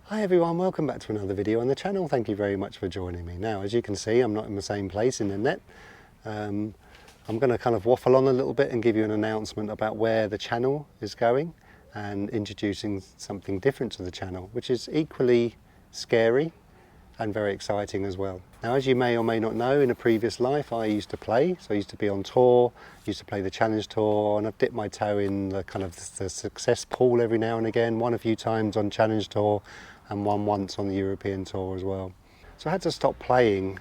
Hi everyone, welcome back to another video on the channel. Thank you very much for joining me. Now, as you can see, I'm not in the same place in the net. I'm going to kind of waffle on a little bit and give you an announcement about where the channel is going and introducing something different to the channel, which is equally scary and very exciting as well. Now, as you may or may not know, in a previous life I used to play. So I used to be on tour, used to play the Challenge Tour, and I've dipped my toe in the kind of the success pool every now and again, won a few times on Challenge Tour and won once on the European Tour as well. So I had to stop playing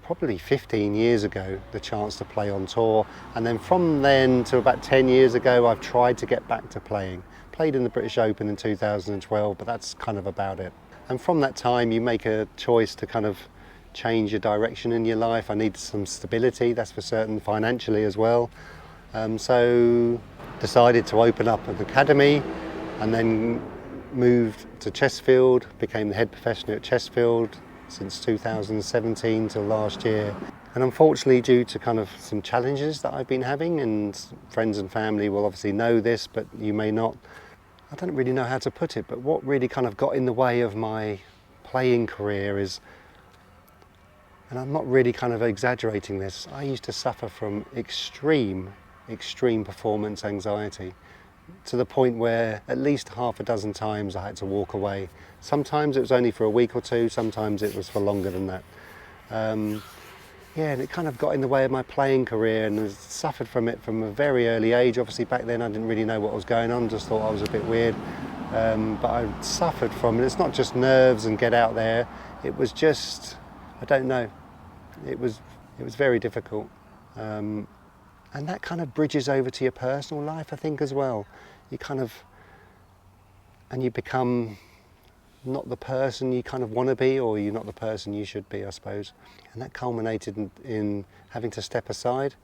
probably 15 years ago, the chance to play on tour, and then from then to about 10 years ago I've tried to get back to playing. Played in the British Open in 2012, but that's kind of about it. And from that time you make a choice to kind of change your direction in your life. I needed some stability, that's for certain, financially as well. So decided to open up an academy and then moved to Chesterfield, became the head professional at Chesterfield since 2017 till last year. And unfortunately, due to kind of some challenges that I've been having, and friends and family will obviously know this, but you may not, I don't really know how to put it, but what really kind of got in the way of my playing career is, and I'm not really kind of exaggerating this, I used to suffer from extreme performance anxiety, to the point where at least half a dozen times I had to walk away. Sometimes it was only for a week or two, sometimes it was for longer than that. Yeah, and it kind of got in the way of my playing career, and I suffered from it from a very early age. Obviously back then I didn't really know what was going on, just thought I was a bit weird. But I suffered from it. It's not just nerves and get out there, it was just, I don't know, it was very difficult. And that kind of bridges over to your personal life, I think, as well. You kind of, and you become not the person you kind of want to be, or you're not the person you should be, I suppose. And that culminated in having to step aside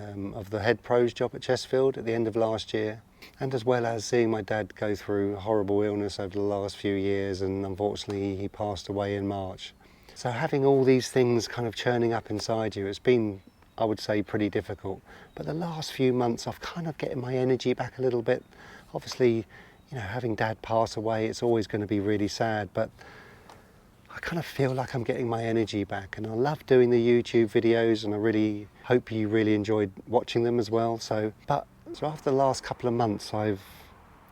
of the head pro's job at Chesterfield at the end of last year, and as well as seeing my dad go through a horrible illness over the last few years, and unfortunately he passed away in March. So having all these things kind of churning up inside you, it's been, I would say, pretty difficult. But the last few months I've kind of getting my energy back a little bit. Obviously, you know, having Dad pass away, it's always going to be really sad, but I kind of feel like I'm getting my energy back, and I love doing the YouTube videos, and I really hope you really enjoyed watching them as well. So after the last couple of months I've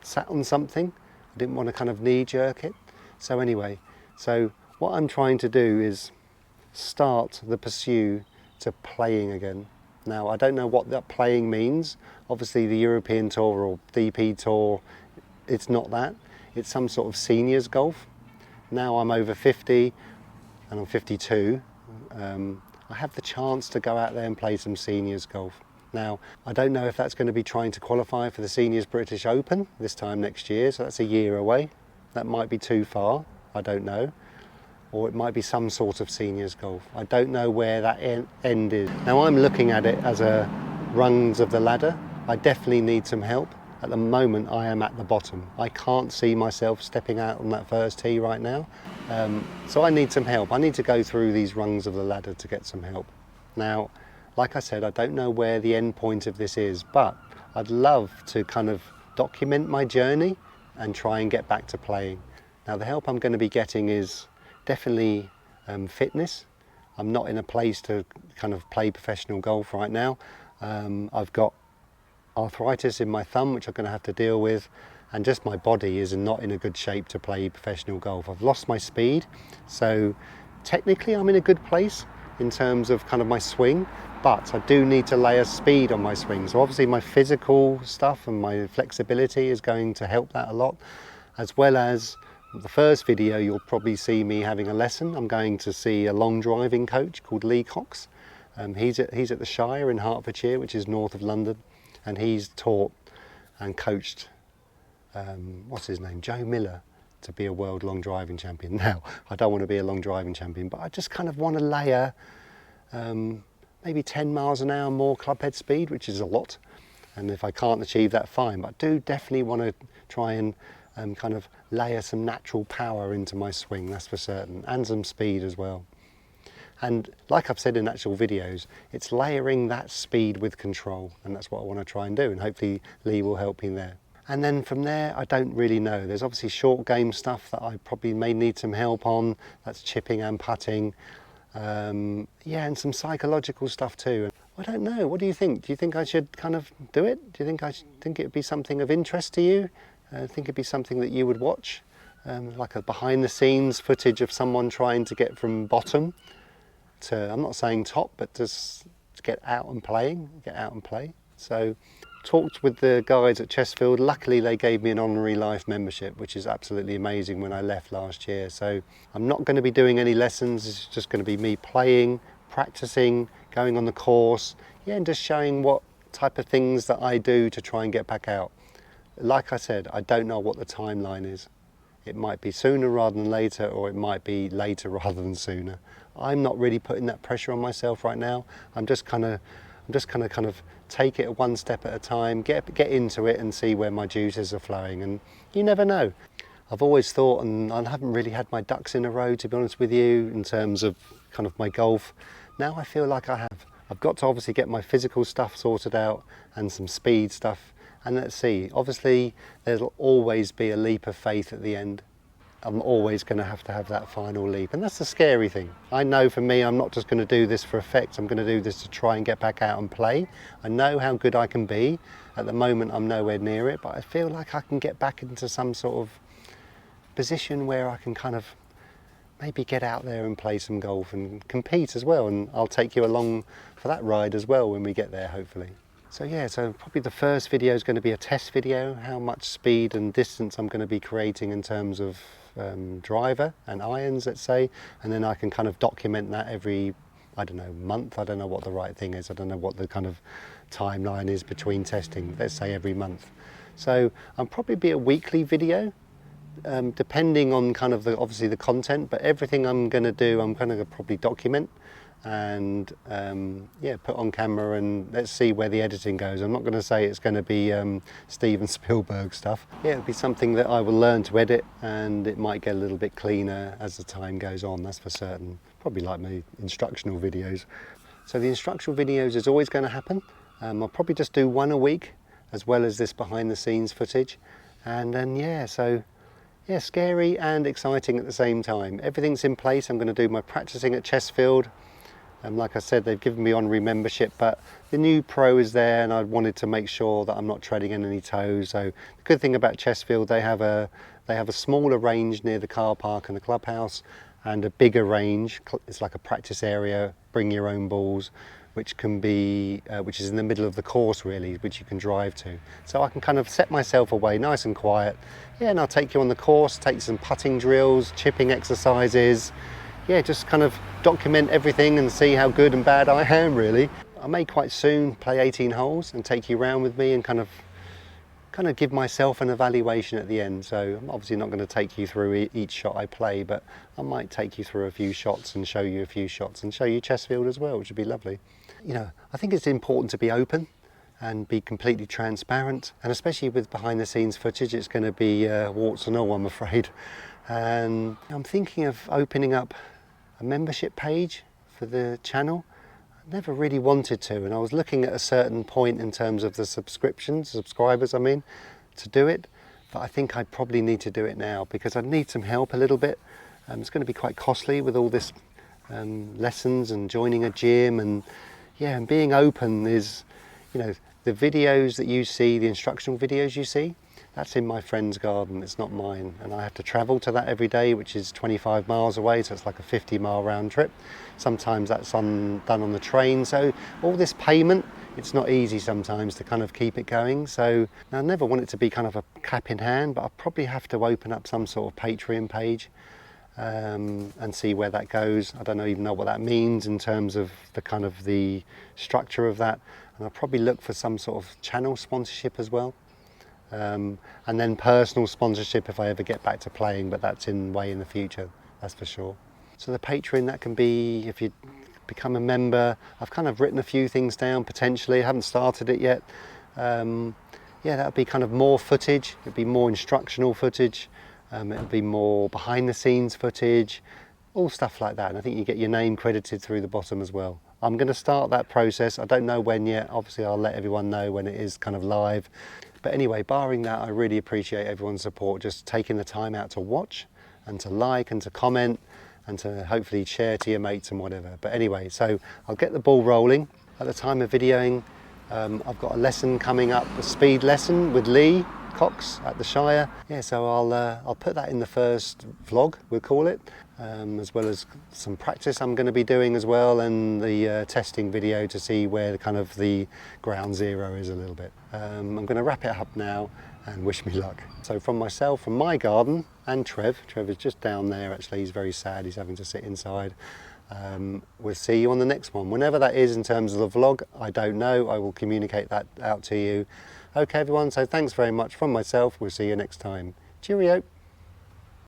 sat on something. I didn't want to kind of knee-jerk it. So anyway, so what I'm trying to do is start the pursuit to playing again. Now, I don't know what that playing means. Obviously the European Tour or DP Tour, it's not that. It's some sort of seniors golf. Now I'm over 50 and I'm 52. I have the chance to go out there and play some seniors golf. Now, I don't know if that's going to be trying to qualify for the Seniors British Open this time next year, so that's a year away. That might be too far, I don't know. Or it might be some sort of seniors golf. I don't know where that end is. Now, I'm looking at it as a rungs of the ladder. I definitely need some help. At the moment I am at the bottom. I can't see myself stepping out on that first tee right now. So I need some help. I need to go through these rungs of the ladder to get some help. Now, like I said, I don't know where the end point of this is, but I'd love to kind of document my journey and try and get back to playing. Now, the help I'm going to be getting is definitely fitness. I'm not in a place to kind of play professional golf right now. I've got arthritis in my thumb, which I'm going to have to deal with, and just my body is not in a good shape to play professional golf. I've lost my speed, so technically I'm in a good place in terms of kind of my swing, but I do need to layer speed on my swing. So obviously my physical stuff and my flexibility is going to help that a lot, as well as the first video you'll probably see me having a lesson. I'm going to see a long driving coach called Lee Cox. He's at the Shire in Hertfordshire, which is north of London, and he's taught and coached, what's his name, Joe Miller, to be a world long driving champion. Now, I don't want to be a long driving champion, but I just kind of want to layer maybe 10 miles an hour more club head speed, which is a lot. And if I can't achieve that, fine. But I do definitely want to try and kind of layer some natural power into my swing, that's for certain, and some speed as well. And like I've said in actual videos, it's layering that speed with control, and that's what I want to try and do, and hopefully Lee will help me there. And then from there, I don't really know. There's obviously short game stuff that I probably may need some help on. That's chipping and putting. Yeah, and some psychological stuff too. I don't know. What do you think? Do you think I should kind of do it? Do you think think it would be something of interest to you? Think it'd be something that you would watch? Like a behind the scenes footage of someone trying to get from bottom to, I'm not saying top, but just to get out and play. So talked with the guys at Chessfield. Luckily they gave me an honorary life membership, which is absolutely amazing when I left last year. So I'm not going to be doing any lessons. It's just going to be me playing, practicing, going on the course, yeah, and just showing what type of things that I do to try and get back out. Like I said, I don't know what the timeline is. It might be sooner rather than later, or it might be later rather than sooner. I'm not really putting that pressure on myself right now. I'm just kind of take it one step at a time, get into it and see where my juices are flowing, and you never know. I've always thought, and I haven't really had my ducks in a row, to be honest with you, in terms of kind of my golf. Now I feel like I have. I've got to obviously get my physical stuff sorted out and some speed stuff. And let's see, obviously there'll always be a leap of faith at the end. I'm always going to have that final leap, and that's the scary thing. I know for me, I'm not just going to do this for effect. I'm going to do this to try and get back out and play. I know how good I can be. At the moment I'm nowhere near it, but I feel like I can get back into some sort of position where I can kind of maybe get out there and play some golf and compete as well, and I'll take you along for that ride as well when we get there, hopefully. So yeah, so probably the first video is going to be a test video, how much speed and distance I'm going to be creating in terms of driver and irons, let's say, and then I can kind of document that every, I don't know, month. I don't know what the right thing is. I don't know what the kind of timeline is between testing. Let's say every month. So I'll probably be a weekly video, depending on kind of obviously the content, but everything I'm going to do, I'm going to probably document and yeah, put on camera, and let's see where the editing goes. I'm not going to say it's going to be Steven Spielberg stuff. Yeah, it'll be something that I will learn to edit, and it might get a little bit cleaner as the time goes on, that's for certain. Probably like my instructional videos. So the instructional videos is always going to happen. I'll probably just do one a week, as well as this behind the scenes footage. And then yeah, so yeah, scary and exciting at the same time. Everything's in place. I'm going to do my practicing at Chessfield. Like I said, they've given me honorary membership, but the new pro is there, and I wanted to make sure that I'm not treading on any toes. So the good thing about Chessfield, they have a smaller range near the car park and the clubhouse, and a bigger range. It's like a practice area, bring your own balls, which can be which is in the middle of the course really, which you can drive to. So I can kind of set myself away nice and quiet. Yeah, and I'll take you on the course, take some putting drills, chipping exercises. Yeah, just kind of document everything and see how good and bad I am, really. I may quite soon play 18 holes and take you around with me and kind of give myself an evaluation at the end. So I'm obviously not going to take you through each shot I play, but I might take you through a few shots and show you a few shots and show you Chessfield as well, which would be lovely. You know, I think it's important to be open and be completely transparent, and especially with behind the scenes footage, it's going to be warts and all, I'm afraid. And I'm thinking of opening up a membership page for the channel. I never really wanted to, and I was looking at a certain point in terms of the subscribers I mean, to do it, but I think I probably need to do it now because I need some help a little bit. It's going to be quite costly with all this lessons and joining a gym, and yeah, and being open is, you know, the videos that you see, the instructional videos you see, that's in my friend's garden, it's not mine, and I have to travel to that every day, which is 25 miles away, so it's like a 50-mile round trip. Sometimes that's done on the train, so all this payment, it's not easy sometimes to kind of keep it going. So I never want it to be kind of a cap in hand, but I'll probably have to open up some sort of Patreon page and see where that goes. I don't even know what that means in terms of the kind of the structure of that, and I'll probably look for some sort of channel sponsorship as well. And then personal sponsorship if I ever get back to playing, but that's way in the future, that's for sure. So the Patreon, that can be if you become a member. I've kind of written a few things down potentially, I haven't started it yet. Yeah, that would be kind of more footage, it'd be more instructional footage, it'll be more behind the scenes footage, all stuff like that, and I think you get your name credited through the bottom as well. I'm going to start that process, I don't know when yet, obviously I'll let everyone know when it is kind of live. But anyway, barring that, I really appreciate everyone's support, just taking the time out to watch and to like and to comment and to hopefully share to your mates and whatever. But anyway, so I'll get the ball rolling. At the time of videoing, I've got a lesson coming up, a speed lesson with Lee Cox at the Shire. Yeah, so I'll put that in the first vlog, we'll call it, as well as some practice I'm going to be doing as well, and the testing video to see where kind of the ground zero is a little bit. I'm going to wrap it up now and wish me luck. So from myself, from my garden, and Trev is just down there actually, he's very sad, he's having to sit inside. We'll see you on the next one. Whenever that is in terms of the vlog, I don't know. I will communicate that out to you. Okay everyone, so thanks very much from myself. We'll see you next time. Cheerio.